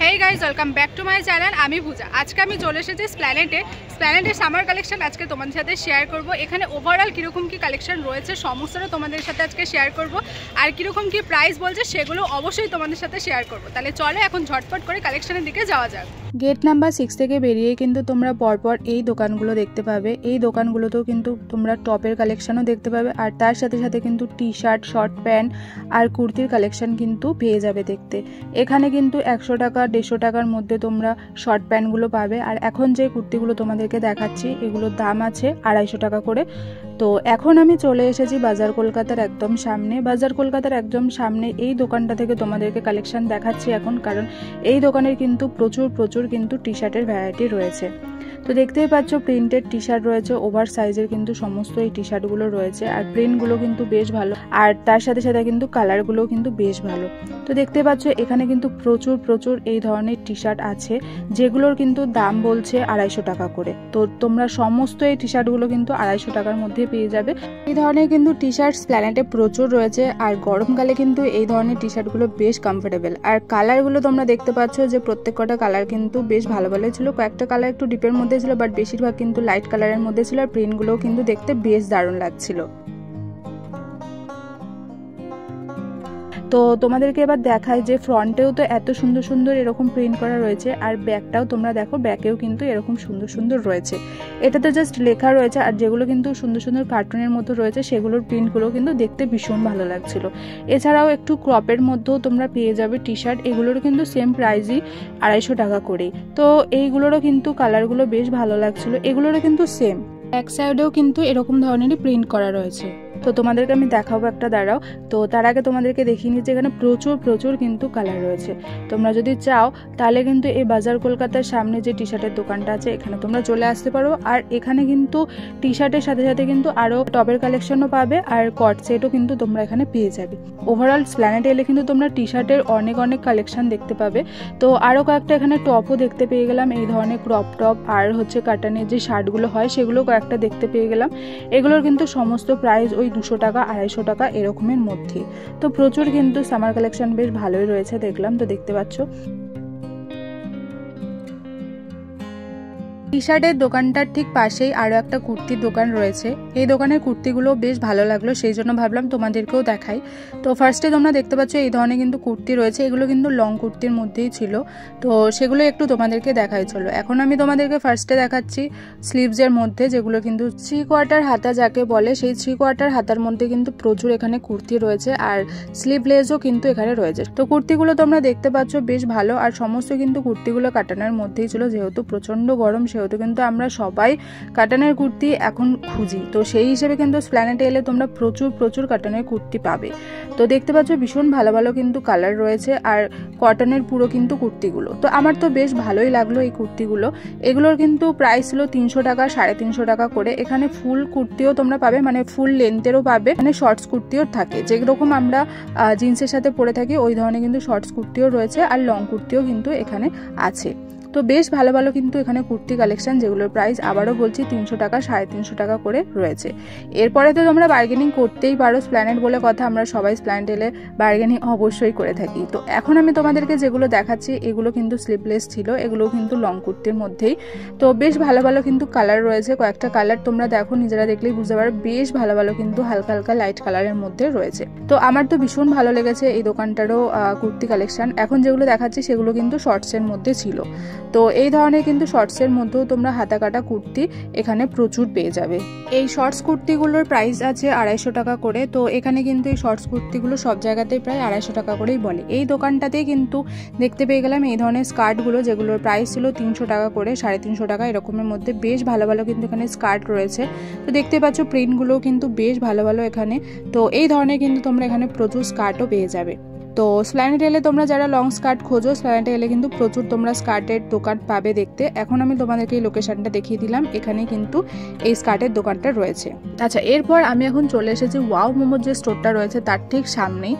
Hey guys, welcome back to my channel. আমি পূজা। আজকে আমি চলে এসেছি স্প্ল্যানেডের সামার কালেকশন আজকে তোমাদের সাথে শেয়ার করব। এখানে ওভারঅল কীরকম কী কালেকশন রয়েছে সমস্তটা তোমাদের সাথে আজকে শেয়ার করব, আর কীরকম কী প্রাইস বলছে সেগুলো অবশ্যই তোমাদের সাথে শেয়ার করব। তাহলে চলো এখন ঝটপট করে কালেকশনের দিকে যাওয়া যাক। গেট নাম্বার 6 থেকে বেরিয়ে কিন্তু তোমরা পরপর এই দোকানগুলো দেখতে পাবে। এই দোকানগুলোতেও কিন্তু তোমরা টপের কালেকশনও দেখতে পাবে, আর তার সাথে সাথে কিন্তু টি শার্ট, শর্ট প্যান্ট আর কুর্তির কালেকশন কিন্তু পেয়ে যাবে দেখতে। এখানে কিন্তু 100 টাকা 150 টাকার মধ্যে তোমরা শর্ট প্যান্টগুলো পাবে, আর এখন যে কুর্তিগুলো তোমাদেরকে দেখাচ্ছি এগুলোর দাম আছে 250 টাকা করে। তো এখন আমি চলে এসেছি বাজার কলকাতার একদম সামনে। বাজার কলকাতার একদম সামনে এই দোকানটা থেকে তোমাদেরকে কালেকশন দেখাচ্ছি এখন, কারণ এই দোকানের কিন্তু প্রচুর কিন্তু টি শার্টের ভ্যারাইটি রয়েছে। তো দেখতেই পাচ্ছ প্রিন্টেড টি শার্ট রয়েছে, ওভার সাইজের কিন্তু সমস্ত এই টি শার্টগুলো রয়েছে, আর প্রিন্টগুলো কিন্তু বেশ ভালো, আর তার সাথে সাথে কিন্তু কালারগুলোও কিন্তু বেশ ভালো। তো দেখতে পাচ্ছ এখানে কিন্তু প্রচুর এই ধরনের টি শার্ট আছে, যেগুলোর কিন্তু দাম বলছে 250 টাকা করে। তো তোমরা সমস্ত এই টি শার্টগুলো কিন্তু 250 টাকার মধ্যে পেয়ে যাবে। এই ধরনের কিন্তু টি শার্ট প্ল্যানেটে প্রচুর রয়েছে, আর গরমকালে কিন্তু এই ধরনের টি শার্টগুলো বেশ কমফোর্টেবল। আর কালারগুলো তোমরা দেখতে পাচ্ছ যে প্রত্যেকটা কালার কিন্তু বেশ ভালো ছিল। কয়েকটা কালার একটু ডিপের মধ্যে ছিল, বাট বেশিরভাগ কিন্তু লাইট কালারের মধ্যে ছিল, আর প্রিন্টগুলোও কিন্তু দেখতে বেশ দারুণ লাগছিল। তো তোমাদেরকে এবার দেখায় যে ফ্রন্টেও তো এত সুন্দর এরকম প্রিন্ট করা রয়েছে, আর ব্যাকটাও তোমরা দেখো, ব্যাকেও কিন্তু এরকম সুন্দর রয়েছে। এটা তো জাস্ট লেখা রয়েছে, আর যেগুলো কিন্তু সুন্দর কার্টুনের মতো রয়েছে সেগুলোর প্রিন্টগুলো কিন্তু দেখতে ভীষণ ভালো লাগছিল। এছাড়াও একটু ক্রপের মধ্যেও তোমরা পেয়ে যাবে টি শার্ট, এগুলোরও কিন্তু সেম প্রাইসই 250 টাকা করেই। তো এইগুলোরও কিন্তু কালারগুলো বেশ ভালো লাগছিল, এগুলোরও কিন্তু সেম ব্যাক সাইডেও কিন্তু এরকম ধরনেরই প্রিন্ট করা রয়েছে। তো তোমাদেরকে আমি দেখাবো একটা, দাঁড়াও। তো তার আগে তোমাদেরকে দেখিয়ে নিচ্ছি এখানে প্রচুর কিন্তু কালার রয়েছে। তোমরা যদি চাও তাহলে কিন্তু এই বাজার কলকাতার সামনে যে টি শার্টের দোকানটা আছে এখানে তোমরা চলে আসতে পারো, আর এখানে কিন্তু টি শার্টের সাথে সাথে কিন্তু আরও টপের কালেকশনও পাবে, আর কট সেটও কিন্তু তোমরা এখানে পেয়ে যাবে। ওভারঅল প্ল্যানেটে এলে কিন্তু তোমরা টি শার্টের অনেক কালেকশন দেখতে পাবে। তো আরও কয়েকটা এখানে টপও দেখতে পেয়ে গেলাম, এই ধরনের ক্রপ টপ আর হচ্ছে কাটানের যে শার্টগুলো হয় সেগুলো কয়েকটা দেখতে পেয়ে গেলাম। এগুলোর কিন্তু সমস্ত প্রাইস ওই 200 টাকা 250 টাকা এরকমের মধ্যে। তো প্রচুর কিন্তু সামার কালেকশন বেশ ভালোই রয়েছে দেখলাম। তো দেখতে পাচ্ছ টি শার্টের দোকানটার ঠিক পাশেই আরও একটা কুর্তির দোকান রয়েছে। এই দোকানের কুর্তিগুলো বেশ ভালো লাগলো, সেই জন্য ভাবলাম তোমাদেরকেও দেখাই। তো ফার্স্টে তোমরা দেখতে পাচ্ছ এই ধরনের কিন্তু কুর্তি রয়েছে, এগুলো কিন্তু লং কুর্তির মধ্যেই ছিল। তো সেগুলো একটু তোমাদেরকে দেখাই চলো। এখন আমি তোমাদেরকে ফার্স্টে দেখাচ্ছি স্লিভসের মধ্যে, যেগুলো কিন্তু 3 কোয়ার্টার হাতা যাকে বলে, সেই 3 কোয়ার্টার হাতার মধ্যে কিন্তু প্রচুর এখানে কুর্তি রয়েছে, আর স্লিভলেসও কিন্তু এখানে রয়েছে। তো কুর্তিগুলো তোমরা দেখতে পাচ্ছ বেশ ভালো, আর সমস্ত কিন্তু কুর্তিগুলো কাটানোর মধ্যেই ছিল। যেহেতু প্রচন্ড গরম সেহেতু কিন্তু আমরা সবাই কাটানের কুর্তি এখন খুঁজি, তো সেই হিসেবে কিন্তু প্ল্যানেটে এলে তোমরা প্রচুর কাটানের কুর্তি পাবে। তো দেখতে পাচ্ছ ভীষণ ভালো কিন্তু কালার রয়েছে, আর কটনের পুরো কিন্তু কুর্তিগুলো। তো আমার তো বেশ ভালোই লাগলো এই কুর্তিগুলো। এগুলোর কিন্তু প্রাইস ছিল 300 টাকা 350 টাকা করে। এখানে ফুল কুর্তিও তোমরা পাবে, মানে ফুল লেন্থেরও পাবে, মানে শর্টস কুর্তিও থাকে, যেরকম আমরা জিন্সের সাথে পরে থাকি ওই ধরনের কিন্তু শর্টস কুর্তিও রয়েছে, আর লং কুর্তিও কিন্তু এখানে আছে। তো বেশ ভালো কিন্তু এখানে কুর্তি কালেকশন, যেগুলোর প্রাইস আবারও বলছি 300 টাকা 350 টাকা করে রয়েছে। এরপরে তো তোমরা বার্গেনিং করতেই পারো, প্ল্যানেট বলে কথা, আমরা সবাই প্ল্যানেট এলে বার্গেনিং অবশ্যই করে থাকি। তো এখন আমি তোমাদেরকে যেগুলো দেখাচ্ছি এগুলো কিন্তু স্লিভলেস ছিল, এগুলো কিন্তু লং কুর্তির মধ্যেই। তো বেশ ভালো কিন্তু কালার রয়েছে, কয়েকটা কালার তোমরা দেখো, নিজেরা দেখলেই বুঝতে পারো বেশ ভালো কিন্তু হালকা লাইট কালারের মধ্যে রয়েছে। তো আমার তো ভীষণ ভালো লেগেছে এই দোকানটারও কুর্তি কালেকশন। এখন যেগুলো দেখাচ্ছি সেগুলো কিন্তু শর্টসের মধ্যে ছিল। তো এই ধরনের কিন্তু শর্টসের মধ্যেও তোমরা হাতা কাটা কুর্তি এখানে প্রচুর পেয়ে যাবে। এই শর্টস কুর্তিগুলোর প্রাইস আছে 250 টাকা করে। তো এখানে কিন্তু এই শর্টস কুর্তিগুলো সব জায়গাতেই প্রায় 250 টাকা করেই বলে। এই দোকানটাতেই কিন্তু দেখতে পেয়ে গেলাম এই ধরনের স্কার্টগুলো, যেগুলোর প্রাইস ছিল 300 টাকা করে 350 টাকা এরকমের মধ্যে। বেশ ভালো কিন্তু এখানে স্কার্ট রয়েছে। তো দেখতে পাচ্ছ প্রিন্টগুলোও কিন্তু বেশ ভালো এখানে। তো এই ধরনের কিন্তু তোমরা এখানে প্রচুর স্কার্টও পেয়ে যাবে। তো প্ল্যানেটে এলে তোমরা যারা লং স্কার্ট খোঁজো, প্ল্যানেটে এলে কিন্তু প্রচুর তোমরা স্কার্টের দোকান পাবে দেখতে। এখন আমি তোমাদেরকে এই লোকেশনটা দেখিয়ে দিলাম, এখানে কিন্তু এই স্কার্টের দোকানটা রয়েছে। আচ্ছা, এরপর আমি এখন চলে এসেছি ওয়াও মোমোর যে স্টোরটা রয়েছে তার ঠিক সামনেই।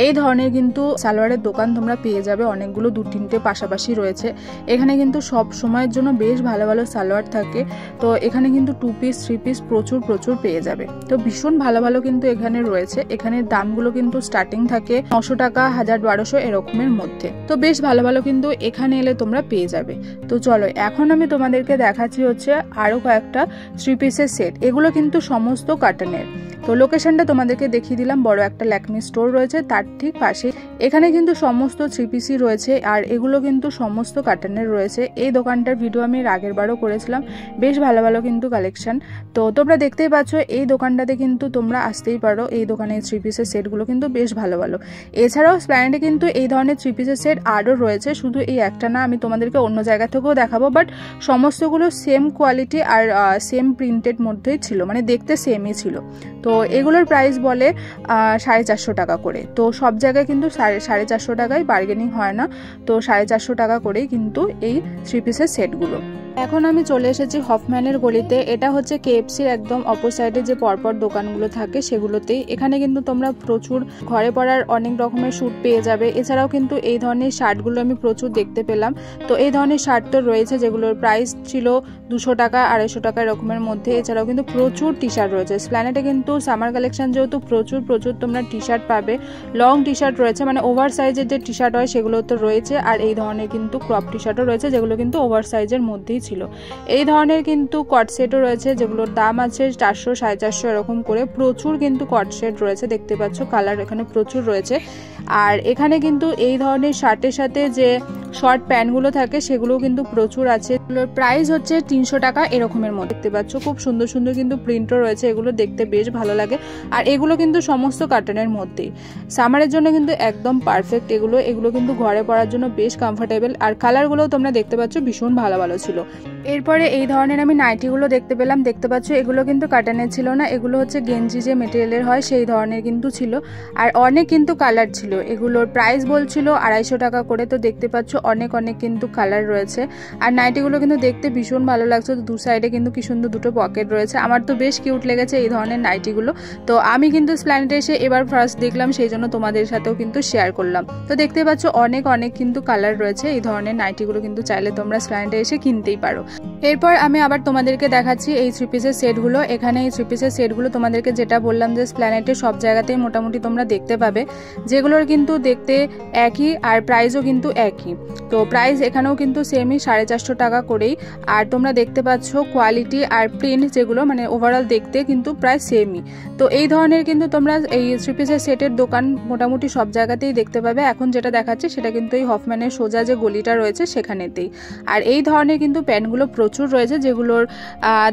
এই ধরনের কিন্তু সালোয়ারের দোকান তোমরা পেয়ে যাবে, অনেকগুলো 2-3টে পাশাপাশি রয়েছে। এখানে কিন্তু সব সময়ের জন্য বেশ ভালো সালোয়ার থাকে। তো এখানে কিন্তু 2 পিস 3 পিস প্রচুর পেয়ে যাবে। তো ভীষণ ভালো কিন্তু এখানে রয়েছে। এখানে দামগুলো কিন্তু স্টার্টিং থাকে 900 টাকা 1200 এরকমের মধ্যে। তো বেশ ভালো ভালো কিন্তু এখানে এলে তোমরা পেয়ে যাবে। তো চলো এখন আমি তোমাদেরকে দেখাচ্ছি হচ্ছে আরো কয়েকটা 3 পিসের সেট। এগুলো কিন্তু সমস্ত কাটনের। তো লোকেশনটা তোমাদেরকে দেখিয়ে দিলাম, বড় একটা ল্যাকমি স্টোর রয়েছে তার ঠিক পাশে। এখানে কিন্তু সমস্ত 3 পিসই রয়েছে আর এগুলো কিন্তু সমস্ত কাটনের রয়েছে। এই দোকানটার ভিডিও আমি আগের বারও করেছিলাম, বেশ ভালো ভালো কিন্তু কালেকশন। তো তোমরা দেখতেই পাচ্ছ এই দোকানটাতে কিন্তু তোমরা আসতেই পারো। এই দোকানে 3 পিসের সেটগুলো কিন্তু বেশ ভালো ভালো। এছাড়াও স্প্ল্যানেডে কিন্তু এই ধরনের 3 পিসের সেট আরও রয়েছে, শুধু এই একটা না, আমি তোমাদেরকে অন্য জায়গা থেকেও দেখাবো। বাট সমস্তগুলো সেম কোয়ালিটি আর সেম প্রিন্টেড মধ্যেই ছিল, মানে দেখতে সেমই ছিল। তো এগুলোর প্রাইস বলে 450 টাকা করে। তো সব জায়গায় কিন্তু 450 টাকায় বার্গেনিং হয় না। তো 450 টাকা করেই কিন্তু এই 3 পিসের সেটগুলো। এখন আমি চলে এসেছি হফম্যানের গলিতে। এটা হচ্ছে কেএফসির একদম অপোসাইডে যে পরপর দোকানগুলো থাকে সেগুলোতেই। এখানে কিন্তু তোমরা প্রচুর ঘরে পরার অনেক রকমের স্যুট পেয়ে যাবে। এছাড়াও কিন্তু এই ধরনের শার্টগুলো আমি প্রচুর দেখতে পেলাম। তো এই ধরনের শার্ট তো রয়েছে যেগুলোর প্রাইস ছিল 200 টাকা 250 টাকা এরকমের মধ্যে। এছাড়াও কিন্তু প্রচুর টি শার্ট রয়েছে। স্প্ল্যানেডে কিন্তু সামার কালেকশন যেহেতু প্রচুর তোমরা টি শার্ট পাবে। লং টি শার্ট রয়েছে, মানে ওভার সাইজের যে টি শার্ট হয় সেগুলো তো রয়েছে, আর এই ধরনের কিন্তু ক্রপ টি শার্টও রয়েছে যেগুলো কিন্তু ওভার সাইজের মধ্যেই ছিল। এই ধরনের কিন্তু কট সেটও রয়েছে যেগুলোর দাম আছে 400 450 এরকম করে। প্রচুর কিন্তু কট সেট রয়েছে, দেখতে পাচ্ছ কালার এখানে প্রচুর রয়েছে। আর এখানে কিন্তু এই ধরনের শার্টের সাথে যে শর্ট প্যান্টগুলো থাকে সেগুলোও কিন্তু প্রচুর আছে। এগুলোর প্রাইস হচ্ছে 300 টাকা এরকমের মধ্যে। দেখতে পাচ্ছ খুব সুন্দর সুন্দর কিন্তু প্রিন্টও রয়েছে, এগুলো দেখতে বেশ ভালো লাগে। আর এগুলো কিন্তু সমস্ত কাটনের মধ্যেই, সামারের জন্য কিন্তু একদম পারফেক্ট। এগুলো কিন্তু ঘরে পরার জন্য বেশ কমফোর্টেবল। আর কালারগুলোও তোমরা দেখতে পাচ্ছ ভীষণ ভালো ভালো ছিল। এরপরে এই ধরনের আমি নাইটিগুলো দেখতে পেলাম। দেখতে পাচ্ছ এগুলো কিন্তু কাটানের ছিল না, এগুলো হচ্ছে গেঞ্জি যে মেটেরিয়ালের হয় সেই ধরনের কিন্তু ছিল। আর অনেক কিন্তু কালার ছিল। এগুলোর প্রাইস বলছিল 250 টাকা করে। তো দেখতে পাচ্ছ অনেক কিন্তু কালার রয়েছে। আর নাইটিগুলো কিন্তু দেখতে ভীষণ ভালো লাগছে। দু সাইডে কিন্তু কি সুন্দর দুটো পকেট রয়েছে। আমার তো বেশ কিউট লেগেছে এই ধরনের নাইটিগুলো। তো আমি কিন্তু স্প্ল্যানেডে এসে এবার ফার্স্ট দেখলাম, সেই জন্য তোমাদের সাথেও কিন্তু শেয়ার করলাম। তো দেখতে পাচ্ছ অনেক কিন্তু কালার রয়েছে। এই ধরনের নাইটিগুলো কিন্তু চাইলে তোমরা স্প্ল্যানেডে এসে কিনতেই পারো। এরপর আমি আবার তোমাদেরকে দেখাচ্ছি এই 3 পিসের সেটগুলো। এখানে এই 3 পিসের সেটগুলো তোমাদেরকে যেটা বললাম যে স্প্ল্যানেডে সব জায়গাতেই মোটামুটি তোমরা দেখতে পাবে, যেগুলোর কিন্তু দেখতে একই আর প্রাইসও কিন্তু একই। তো প্রাইস এখানেও কিন্তু সেমই 450 টাকা করেই। আর তোমরা দেখতে পাচ্ছ কোয়ালিটি আর প্রিন্ট যেগুলো মানে ওভারঅল দেখতে কিন্তু প্রায় সেমই। তো এই ধরনের কিন্তু তোমরা এই 3 পিসের সেটের দোকান মোটামুটি সব জায়গাতেই দেখতে পাবে। এখন যেটা দেখাচ্ছে সেটা কিন্তু এই হফম্যানের সোজা যে গলিটা রয়েছে সেখানেতেই। আর এই ধরনের কিন্তু প্যান্টগুলো প্রচুর রয়েছে যেগুলোর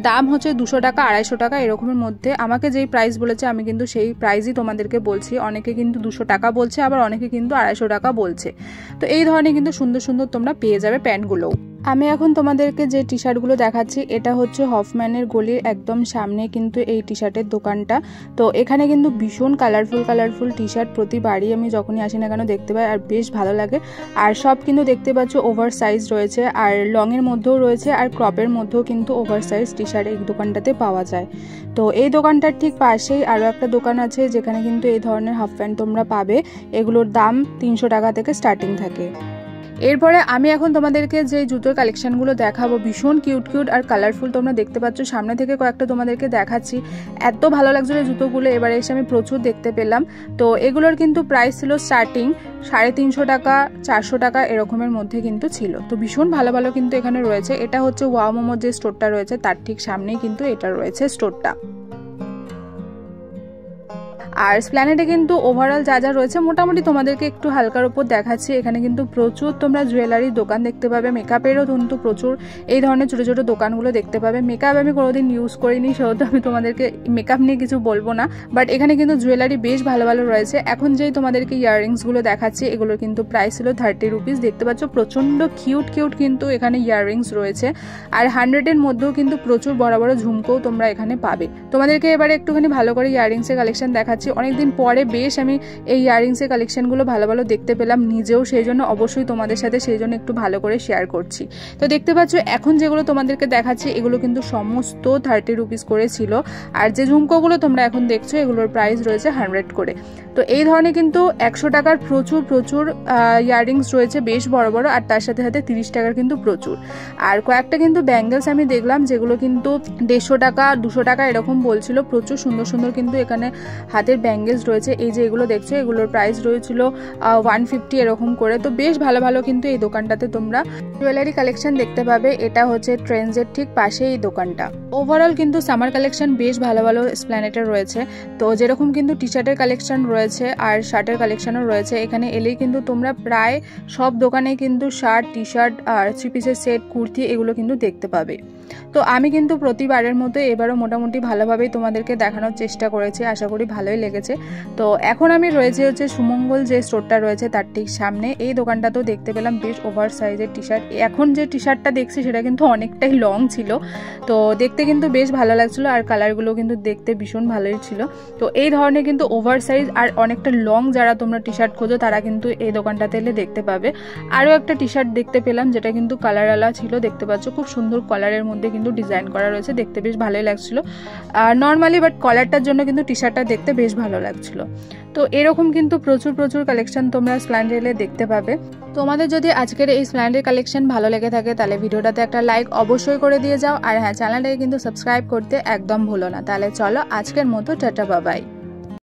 দাম হচ্ছে 200 টাকা 250 টাকা এরকমের মধ্যে। আমাকে যেই প্রাইস বলেছে আমি কিন্তু সেই প্রাইসই তোমাদেরকে বলছি। অনেকে কিন্তু 200 টাকা বলছে, আবার অনেকে কিন্তু 250 টাকা বলছে। তো এই ধরনের কিন্তু সুন্দর সুন্দর তোমরা পেয়ে যাবে প্যান্টগুলোও। আমি এখন তোমাদেরকে যে টি শার্টগুলো দেখাচ্ছি এটা হচ্ছে হফম্যানের গলির একদম সামনে কিন্তু এই টি শার্টের দোকানটা। তো এখানে কিন্তু ভীষণ কালারফুল টি শার্ট প্রতিবারই আমি যখনই আসি না কেন দেখতে পাই, আর বেশ ভালো লাগে। আর সব কিন্তু দেখতে পাচ্ছ ওভার সাইজ রয়েছে, আর লংয়ের মধ্যেও রয়েছে, আর ক্রপের মধ্যেও কিন্তু ওভার সাইজ টি শার্ট এই দোকানটাতে পাওয়া যায়। তো এই দোকানটার ঠিক পাশেই আরও একটা দোকান আছে যেখানে কিন্তু এই ধরনের হাফ প্যান্ট তোমরা পাবে। এগুলোর দাম 300 টাকা থেকে স্টার্টিং থাকে। এরপরে আমি এখন তোমাদেরকে যে জুতোর কালেকশনগুলো দেখাবো ভীষণ কিউট আর কালারফুল। তোমরা দেখতে পাচ্ছ সামনে থেকে কয়েকটা তোমাদেরকে দেখাচ্ছি। এত ভালো লাগছিল জুতোগুলো, এবারে এসে আমি প্রচুর দেখতে পেলাম। তো এগুলোর কিন্তু প্রাইস ছিল স্টার্টিং 350 টাকা 400 টাকা এরকমের মধ্যে কিন্তু ছিল। তো ভীষণ ভালো কিন্তু এখানে রয়েছে। এটা হচ্ছে ওয়াও মোমোর যে স্টোরটা রয়েছে তার ঠিক সামনেই কিন্তু এটা রয়েছে স্টোরটা। আর স্প্ল্যানেডে কিন্তু ওভারঅল যা রয়েছে মোটামুটি তোমাদেরকে একটু হালকার উপর দেখাচ্ছি। এখানে কিন্তু প্রচুর তোমরা জুয়েলারির দোকান দেখতে পাবে, মেকআপেরও কিন্তু প্রচুর এই ধরনের ছোট দোকানগুলো দেখতে পাবে। মেকআপ আমি কোনোদিন ইউজ করিনি, সেহেতু আমি তোমাদেরকে মেকআপ নিয়ে কিছু বলবো না। বাট এখানে কিন্তু জুয়েলারি বেশ ভালো রয়েছে। এখন যেই তোমাদেরকে ইয়াররিংসগুলো দেখাচ্ছি এগুলোর কিন্তু প্রাইস ছিল 30 রুপিস। দেখতে পাচ্ছ প্রচণ্ড কিউট কিন্তু এখানে ইয়াররিংস রয়েছে। আর 100-এর মধ্যেও কিন্তু প্রচুর বড় ঝুমকোও তোমরা এখানে পাবে। তোমাদেরকে এবারে একটুখানি ভালো করে ইয়াররিংসের কালেকশন দেখাচ্ছি। অনেকদিন পরে বেশ আমি এই ইয়াররিংসের কালেকশনগুলো ভালো দেখতে পেলাম নিজেও, সেই জন্য অবশ্যই তোমাদের সাথে সেই জন্য একটু ভালো করে শেয়ার করছি। তো দেখতে পাচ্ছ এখন যেগুলো তোমাদেরকে দেখাচ্ছি এগুলো কিন্তু সমস্ত 30 রুপিস করে ছিল। আর যে ঝুমকোগুলো তোমরা এখন দেখছো এগুলোর প্রাইস রয়েছে 100 করে। তো এই ধরনের কিন্তু 100 টাকার প্রচুর ইয়াররিংস রয়েছে বেশ বড়, আর তার সাথে 30 টাকার কিন্তু প্রচুর। আর কয়েকটা কিন্তু ব্যাঙ্গেলস আমি দেখলাম যেগুলো কিন্তু 150 টাকা 200 টাকা এরকম বলছিল। প্রচুর সুন্দর কিন্তু এখানে হাতের সাইজের ব্যাঙ্গেলস রয়েছে। এই যে এগুলো দেখছো, এগুলোর প্রাইস রয়েছিল 150 এরকম করে। তো বেশ ভালো ভালো কিন্তু এই দোকানটাতে তোমরা জুয়েলারি কালেকশন দেখতে পাবে। এটা হচ্ছে ট্রেন্ডসের ঠিক পাশে এই দোকানটা। ওভারঅল কিন্তু সামার কালেকশন বেশ ভালো ভালো এসপ্ল্যানেডে রয়েছে। তো যেরকম কিন্তু টি শার্টের কালেকশন রয়েছে আর শার্টের কালেকশনও রয়েছে, এখানে এলেই কিন্তু তোমরা প্রায় সব দোকানে কিন্তু শার্ট, টি শার্ট আর 3 পিসের সেট, কুর্তি এগুলো কিন্তু দেখতে পাবে। তো আমি কিন্তু প্রতিবারের মতো এবারও মোটামুটি ভালোভাবেই তোমাদেরকে দেখানোর চেষ্টা করেছি, আশা করি ভালোই লেগেছে। তো এখন আমি রয়েছে হচ্ছে সুমঙ্গল যে স্টোরটা রয়েছে তার ঠিক সামনে। এই দোকানটাতেও দেখতে পেলাম বেশ ওভার সাইজের টি শার্ট। এখন যে টি শার্টটা দেখছি সেটা কিন্তু অনেকটাই লং ছিল, তো দেখতে কিন্তু বেশ ভালো লাগছিলো আর কালারগুলো কিন্তু দেখতে ভীষণ ভালোই ছিল। তো এই ধরনের কিন্তু ওভার সাইজ আর অনেকটা লং যারা তোমরা টি শার্ট খোঁজো তারা কিন্তু এই দোকানটাতে এলে দেখতে পাবে। আরও একটা টি শার্ট দেখতে পেলাম যেটা কিন্তু কালারওয়ালা ছিল, দেখতে পাচ্ছ খুব সুন্দর কালারের মধ্যে কিন্তু ডিজাইন করা রয়েছে, দেখতে বেশ ভালোই লাগছিল আর নর্মালি, বাট কলারটার জন্য কিন্তু টি শার্টটা দেখতে বেশ ভালো লাগছিল। তো এরকম কিন্তু প্রচুর প্রচুর কালেকশন তোমরা স্প্ল্যান্ডেডে দেখতে পাবে। তোমাদের যদি আজকের এই স্প্ল্যান্ডেড কালেকশন ভালো লেগে থাকে তাহলে ভিডিওটাতে একটা লাইক অবশ্যই করে দিয়ে যাও, আর হ্যাঁ চ্যানেলটাকে কিন্তু সাবস্ক্রাইব করতে একদম ভুলো না। তাহলে চলো আজকের মতো টাটা বাবাই।